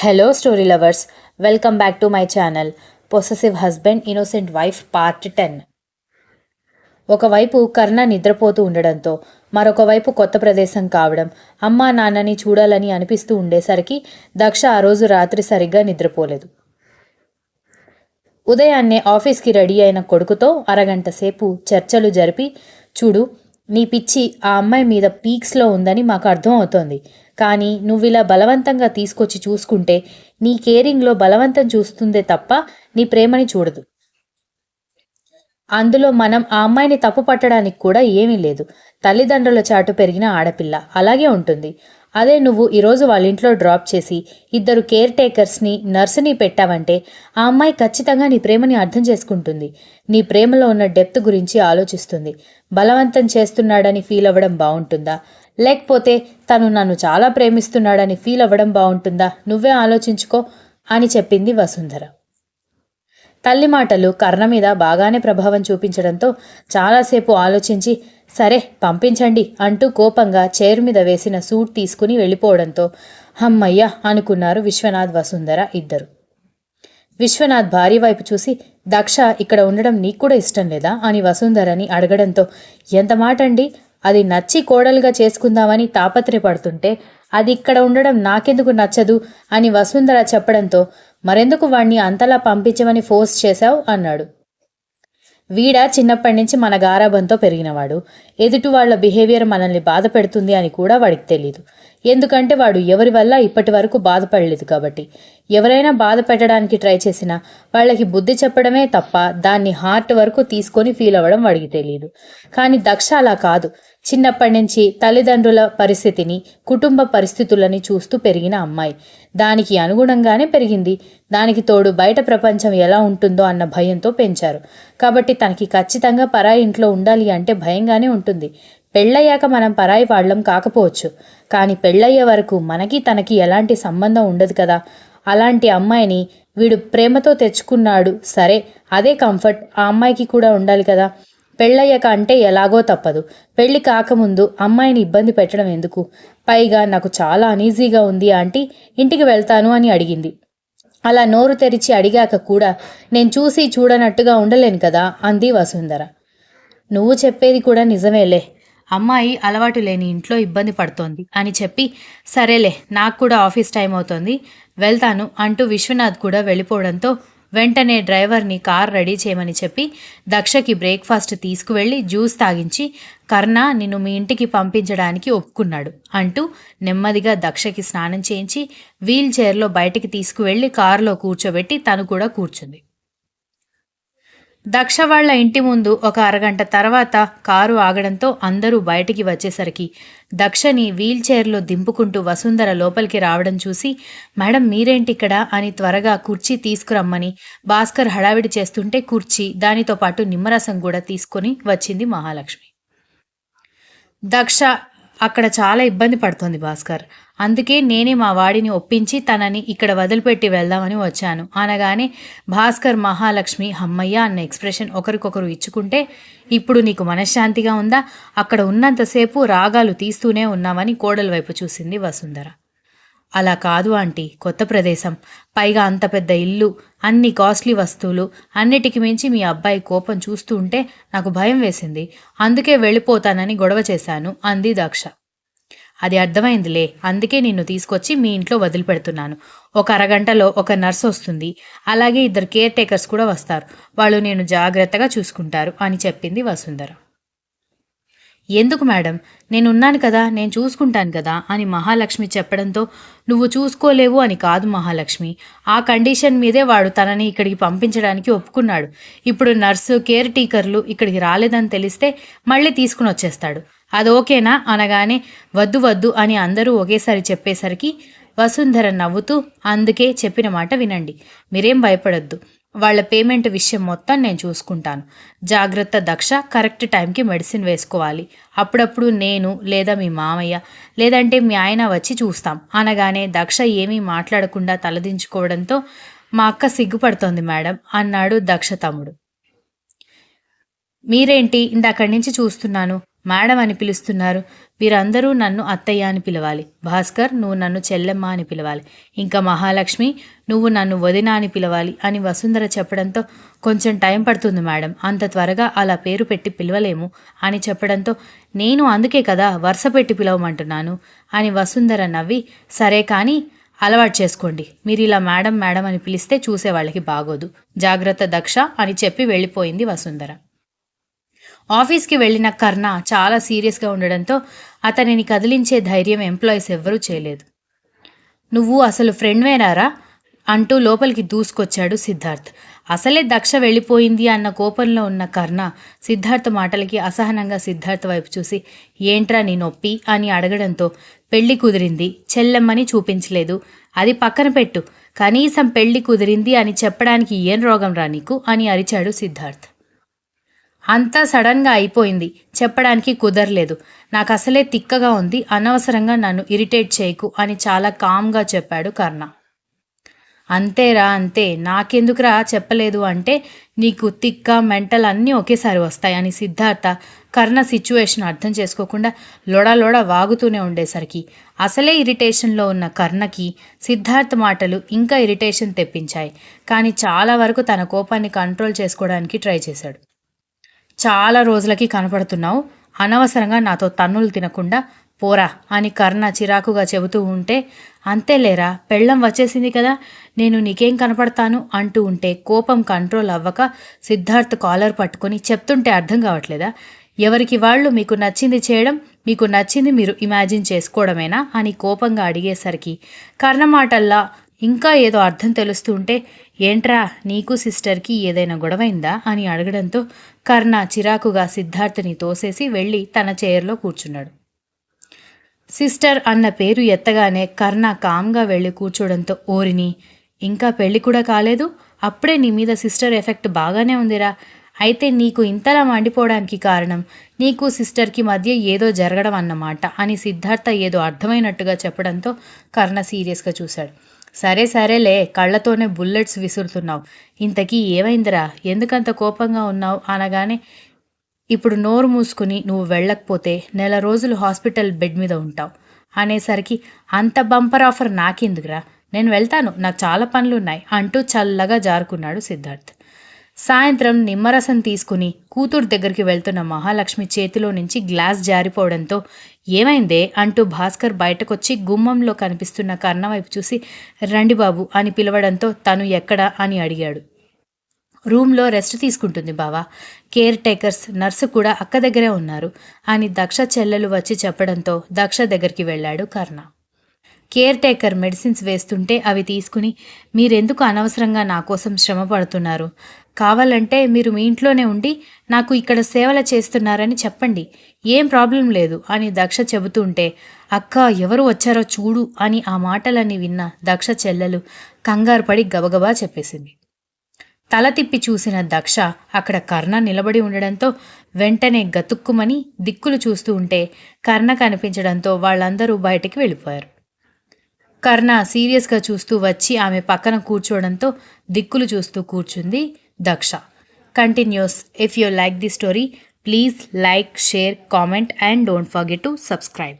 Hello story lovers, welcome back to my channel. Possessive husband innocent wife part 10. ఒకవైపు కర్ణ నిద్రపోతూ ఉండడంతో మరొక వైపు కొత్త ప్రదేశం కావడం, అమ్మా నాన్నని చూడాలని అనిపిస్తూ ఉండేసరికి దక్ష ఆ రోజు రాత్రి సరిగ్గా నిద్రపోలేదు. ఉదయాన్నే ఆఫీస్కి రెడీ అయిన కొడుకుతో అరగంట సేపు చర్చలు జరిపి, చూడు నీ పిచ్చి ఆ అమ్మాయి మీద పీక్స్లో ఉందని మాకు అర్థం అవుతోంది. కానీ నువ్విలా బలవంతంగా తీసుకొచ్చి చూసుకుంటే నీ కేరింగ్లో బలవంతం చూస్తుందే తప్ప నీ ప్రేమని చూడదు. అందులో మనం ఆ అమ్మాయిని తప్పు పట్టడానికి కూడా ఏమీ లేదు. తల్లిదండ్రుల చాటు పెరిగిన ఆడపిల్ల అలాగే ఉంటుంది. అదే నువ్వు ఈరోజు వాళ్ళ ఇంట్లో డ్రాప్ చేసి ఇద్దరు కేర్ టేకర్స్ని, నర్సుని పెట్టావంటే ఆ అమ్మాయి ఖచ్చితంగా నీ ప్రేమని అర్థం చేసుకుంటుంది. నీ ప్రేమలో ఉన్న డెప్త్ గురించి ఆలోచిస్తుంది. బలవంతం చేస్తున్నాడని ఫీల్ అవ్వడం బాగుంటుందా, లేకపోతే తను నన్ను చాలా ప్రేమిస్తున్నాడని ఫీల్ అవ్వడం బాగుంటుందా, నువ్వే ఆలోచించుకో అని చెప్పింది వసుంధర. తల్లి మాటలు కర్ణ మీద బాగానే ప్రభావం చూపించడంతో చాలాసేపు ఆలోచించి, సరే పంపించండి అంటూ కోపంగా చైర్ మీద వేసిన సూట్ తీసుకుని వెళ్ళిపోవడంతో హమ్మయ్య అనుకున్నారు విశ్వనాథ్, వసుంధర ఇద్దరు. విశ్వనాథ్ భార్య వైపు చూసి, దక్ష ఇక్కడ ఉండడం నీకు కూడా ఇష్టం లేదా అని వసుంధరని అడగడంతో, ఎంత మాట అండి, అది నచ్చి కోడలుగా చేసుకుందామని తాపత్రయపడుతుంటే అది ఇక్కడ ఉండడం నాకెందుకు నచ్చదు అని వసుంధర చెప్పడంతో, మరెందుకు వాణ్ణి అంతలా పంపించమని ఫోర్స్ చేశావు అన్నాడు. వీడ చిన్నప్పటి నుంచి మన గారాబంతో పెరిగినవాడు. ఎదుటి వాళ్ళ బిహేవియర్ మనల్ని బాధ పెడుతుంది అని కూడా వాడికి తెలీదు. ఎందుకంటే వాడు ఎవరి వల్ల ఇప్పటి వరకు బాధపడలేదు కాబట్టి. ఎవరైనా బాధ పెట్టడానికి ట్రై చేసినా వాళ్ళకి బుద్ధి చెప్పడమే తప్ప దాన్ని హార్ట్ వరకు తీసుకొని ఫీల్ అవ్వడం వాడికి తెలియదు. కానీ దక్ష అలా కాదు. చిన్నప్పటి నుంచి తల్లిదండ్రుల పరిస్థితిని, కుటుంబ పరిస్థితులని చూస్తూ పెరిగిన అమ్మాయి. దానికి అనుగుణంగానే పెరిగింది. దానికి తోడు బయట ప్రపంచం ఎలా ఉంటుందో అన్న భయంతో పెంచారు. కాబట్టి తనకి ఖచ్చితంగా పరాయి ఇంట్లో ఉండాలి అంటే భయంగానే ఉంటుంది. పెళ్ళయ్యాక మనం పరాయి వాళ్ళం కాకపోవచ్చు, కానీ పెళ్ళయ్యే వరకు మనకి తనకి ఎలాంటి సంబంధం ఉండదు కదా. అలాంటి అమ్మాయిని వీడు ప్రేమతో తెచ్చుకున్నాడు, సరే అదే కంఫర్ట్ ఆ అమ్మాయికి కూడా ఉండాలి కదా. పెళ్ళయ్యాక అంటే ఎలాగో తప్పదు. పెళ్ళి కాకముందు అమ్మాయిని ఇబ్బంది పెట్టడం ఎందుకు? పైగా నాకు చాలా అనీజీగా ఉంది ఆంటీ, ఇంటికి వెళ్తాను అని అడిగింది. అలా నోరు తెరిచి అడిగాక కూడా నేను చూసి చూడనట్టుగా ఉండలేను కదా అంది వసుంధర. నువ్వు చెప్పేది కూడా నిజమేలే, అమ్మాయి అలవాటు లేని ఇంట్లో ఇబ్బంది పడుతోంది అని చెప్పి, సరేలే నాకు కూడా ఆఫీస్ టైం అవుతోంది వెళ్తాను అంటూ విశ్వనాథ్ కూడా వెళ్ళిపోవడంతో వెంటనే డ్రైవర్ని కార్ రెడీ చేయమని చెప్పి దక్షకి బ్రేక్ఫాస్ట్ తీసుకువెళ్ళి జ్యూస్ తాగించి, కర్ణ నిన్ను మీ ఇంటికి పంపించడానికి ఒప్పుకున్నాడు అంటూ నెమ్మదిగా దక్షకి స్నానం చేయించి వీల్ చైర్లో బయటికి తీసుకువెళ్ళి కారులో కూర్చోబెట్టి తను కూడా కూర్చుంది. దక్ష వాళ్ల ఇంటి ముందు ఒక అరగంట తర్వాత కారు ఆగడంతో అందరూ బయటికి వచ్చేసరికి దక్షని వీల్ చైర్లో దింపుకుంటూ వసుంధర లోపలికి రావడం చూసి, మేడం మీరేంటి ఇక్కడ అని త్వరగా కుర్చీ తీసుకురమ్మని భాస్కర్ హడావిడి చేస్తుంటే కుర్చీ దానితో పాటు నిమ్మరసం కూడా తీసుకొని వచ్చింది మహాలక్ష్మి. దక్ష అక్కడ చాలా ఇబ్బంది పడుతోంది భాస్కర్, అందుకే నేనే మా వాడిని ఒప్పించి తనని ఇక్కడ వదిలిపెట్టి వెళ్దామని వచ్చాను అనగానే భాస్కర్, మహాలక్ష్మి హమ్మయ్య అన్న ఎక్స్ప్రెషన్ ఒకరికొకరు ఇచ్చుకుంటే, ఇప్పుడు నీకు మనశ్శాంతిగా ఉందా? అక్కడ ఉన్నంతసేపు రాగాలు తీస్తూనే ఉన్నామని కోడల వైపు చూసింది వసుంధర. అలా కాదు ఆంటీ, కొత్త ప్రదేశం, పైగా అంత పెద్ద ఇల్లు, అన్ని కాస్ట్లీ వస్తువులు, అన్నిటికి మించి మీ అబ్బాయి కోపం చూస్తూ ఉంటే నాకు భయం వేసింది, అందుకే వెళ్ళిపోతానని గొడవ చేశాను అంది దక్ష. అది అర్థమైందిలే, అందుకే నిన్ను తీసుకొచ్చి మీ ఇంట్లో వదిలిపెడుతున్నాను. ఒక అరగంటలో ఒక నర్స్ వస్తుంది, అలాగే ఇద్దరు కేర్ టేకర్స్ కూడా వస్తారు. వాళ్ళు నేను జాగ్రత్తగా చూసుకుంటారు అని చెప్పింది వసుంధర. ఎందుకు మేడం, నేనున్నాను కదా, నేను చూసుకుంటాను కదా అని మహాలక్ష్మి చెప్పడంతో, నువ్వు చూసుకోలేవు అని కాదు మహాలక్ష్మి, ఆ కండిషన్ మీదే వాడు తనని ఇక్కడికి పంపించడానికి ఒప్పుకున్నాడు. ఇప్పుడు నర్సు, కేర్ టేకర్లు ఇక్కడికి రాలేదని తెలిస్తే మళ్ళీ తీసుకుని వచ్చేస్తాడు. అది ఓకేనా అనగానే వద్దు వద్దు అని అందరూ ఒకేసారి చెప్పేసరికి వసుంధర నవ్వుతూ, అందుకే చెప్పిన మాట వినండి, మీరేం భయపడొద్దు, వాళ్ళ పేమెంట్ విషయం మొత్తం నేను చూసుకుంటాను. జాగ్రత్త దక్ష, కరెక్ట్ టైంకి మెడిసిన్ వేసుకోవాలి. అప్పుడప్పుడు నేను లేదా మీ మామయ్య లేదంటే మీ ఆయన వచ్చి చూస్తాం అనగానే దక్ష ఏమీ మాట్లాడకుండా తలదించుకోవడంతో, మా అక్క సిగ్గుపడుతోంది మేడం అన్నాడు దక్ష తమ్ముడు. మీరేంటి ఇందక్కడి నుంచి చూస్తున్నాను, మేడం అని పిలుస్తున్నారు. వీరందరూ నన్ను అత్తయ్య అని పిలవాలి. భాస్కర్, నువ్వు నన్ను చెల్లెమ్మ అని పిలవాలి. ఇంకా మహాలక్ష్మి, నువ్వు నన్ను వదిన అని పిలవాలి అని వసుంధర చెప్పడంతో, కొంచెం టైం పడుతుంది మేడం, అంత త్వరగా అలా పేరు పెట్టి పిలవలేము అని చెప్పడంతో, నేను అందుకే కదా వరుస పెట్టి పిలవమంటున్నాను అని వసుంధర నవ్వి, సరే కానీ అలవాటు చేసుకోండి. మీరు ఇలా మేడం మేడం అని పిలిస్తే చూసేవాళ్ళకి బాగోదు. జాగ్రత్త దక్ష అని చెప్పి వెళ్ళిపోయింది వసుంధర. ఆఫీస్కి వెళ్ళిన కర్ణ చాలా సీరియస్గా ఉండడంతో అతనిని కదిలించే ధైర్యం ఎంప్లాయీస్ ఎవ్వరూ చేయలేదు. నువ్వు అసలు ఫ్రెండ్వేనారా అంటూ లోపలికి దూసుకొచ్చాడు సిద్ధార్థ్. అసలే దక్ష వెళ్ళిపోయింది అన్న కోపంలో ఉన్న కర్ణ సిద్ధార్థ్ మాటలకి అసహనంగా సిద్ధార్థ్ వైపు చూసి, ఏంట్రా నీ నొప్పి అని అడగడంతో, పెళ్లి కుదిరింది, చెల్లెమ్మని చూపించలేదు, అది పక్కన పెట్టు, కనీసం పెళ్లి కుదిరింది అని చెప్పడానికి ఏం రోగం రా నీకు అని అరిచాడు సిద్ధార్థ్. అంతా సడన్గా అయిపోయింది, చెప్పడానికి కుదరలేదు, నాకు అసలే తిక్కగా ఉంది, అనవసరంగా నన్ను ఇరిటేట్ చేయకు అని చాలా కామ్గా చెప్పాడు కర్ణ. అంతేరా అంతే, నాకెందుకురా చెప్పలేదు అంటే నీకు తిక్క మెంటల్ అన్నీ ఒకేసారి వస్తాయి అని సిద్ధార్థ కర్ణ సిచ్యువేషన్ అర్థం చేసుకోకుండా లొడ వాగుతూనే ఉండేసరికి అసలే ఇరిటేషన్లో ఉన్న కర్ణకి సిద్ధార్థ్ మాటలు ఇంకా ఇరిటేషన్ తెప్పించాయి. కానీ చాలా వరకు తన కోపాన్ని కంట్రోల్ చేసుకోవడానికి ట్రై చేశాడు. చాలా రోజులకి కనపడుతున్నావు, అనవసరంగా నాతో తన్నులు తినకుండా పోరా అని కర్ణ చిరాకుగా చెబుతూ ఉంటే, అంతేలేరా పెళ్ళం వచ్చేసింది కదా, నేను నీకేం కనపడతాను అంటూ ఉంటే కోపం కంట్రోల్ అవ్వక సిద్ధార్థ్ కాలర్ పట్టుకొని, చెప్తుంటే అర్థం కావట్లేదా, ఎవరికి వాళ్ళు మీకు నచ్చింది చేయడం, మీకు నచ్చింది మీరు ఇమాజిన్ చేసుకోవడమేనా అని కోపంగా అడిగేసరికి కర్ణ మాటల్లా ఇంకా ఏదో అర్థం తెలుస్తూ ఉంటే, ఏంట్రా నీకు సిస్టర్కి ఏదైనా గొడవైందా అని అడగడంతో కర్ణ చిరాకుగా సిద్ధార్థని తోసేసి వెళ్ళి తన చైర్లో కూర్చున్నాడు. సిస్టర్ అన్న పేరు ఎత్తగానే కర్ణ కామ్గా వెళ్ళి కూర్చోడంతో, ఓరిని ఇంకా పెళ్ళి కూడా కాలేదు, అప్పుడే నీ మీద సిస్టర్ ఎఫెక్ట్ బాగానే ఉందిరా, అయితే నీకు ఇంతలా మండిపోవడానికి కారణం నీకు సిస్టర్కి మధ్య ఏదో జరగడం అన్నమాట అని సిద్ధార్థ ఏదో అర్థమైనట్టుగా చెప్పడంతో కర్ణ సీరియస్గా చూశాడు. సరేలే, కళ్ళతోనే బుల్లెట్స్ విసురుతున్నావు, ఇంతకీ ఏమైందిరా, ఎందుకంత కోపంగా ఉన్నావు అనగానే, ఇప్పుడు నోరు మూసుకుని నువ్వు వెళ్ళకపోతే నెల రోజులు హాస్పిటల్ బెడ్ మీద ఉంటావు అనేసరికి, అంత బంపర్ ఆఫర్ నాకెందుకురా, నేను వెళ్తాను, నాకు చాలా పనులున్నాయి అంటూ చల్లగా జారుకున్నాడు సిద్ధార్థ్. సాయంత్రం నిమ్మరసం తీసుకుని కూతురు దగ్గరికి వెళ్తున్న మహాలక్ష్మి చేతిలో నుంచి గ్లాస్ జారిపోవడంతో, ఏమైందే అంటూ భాస్కర్ బయటకొచ్చి గుమ్మంలో కనిపిస్తున్న కర్ణ వైపు చూసి, రండి బాబు అని పిలవడంతో తను ఎక్కడా అని అడిగాడు. రూమ్లో రెస్ట్ తీసుకుంటుంది బావా, కేర్ టేకర్స్ నర్సు కూడా అక్క దగ్గరే ఉన్నారు అని దక్ష చెల్లెలు వచ్చి చెప్పడంతో దక్ష దగ్గరికి వెళ్ళాడు కర్ణ. కేర్ టేకర్ మెడిసిన్స్ వేస్తుంటే అవి తీసుకుని, మీరెందుకు అనవసరంగా నా కోసం శ్రమ పడుతున్నారు, కావాలంటే మీరు మీ ఇంట్లోనే ఉండి నాకు ఇక్కడ సేవలు చేస్తున్నారని చెప్పండి, ఏం ప్రాబ్లం లేదు అని దక్ష చెబుతుంటే, అక్క ఎవరు వచ్చారో చూడు అని ఆ మాటలన్నీ విన్న దక్ష చెల్లెలు కంగారు పడి గబగబా చెప్పేసింది. తల తిప్పి చూసిన దక్ష అక్కడ కర్ణ నిలబడి ఉండడంతో వెంటనే గతుక్కుమని దిక్కులు చూస్తూ ఉంటే కర్ణ కనిపించడంతో వాళ్ళందరూ బయటికి వెళ్ళిపోయారు. కర్ణ సీరియస్గా చూస్తూ వచ్చి ఆమె పక్కన కూర్చోవడంతో దిక్కులు చూస్తూ కూర్చుంది Daksha. Continuous. If you like the story, please like, share, comment and don't forget to subscribe.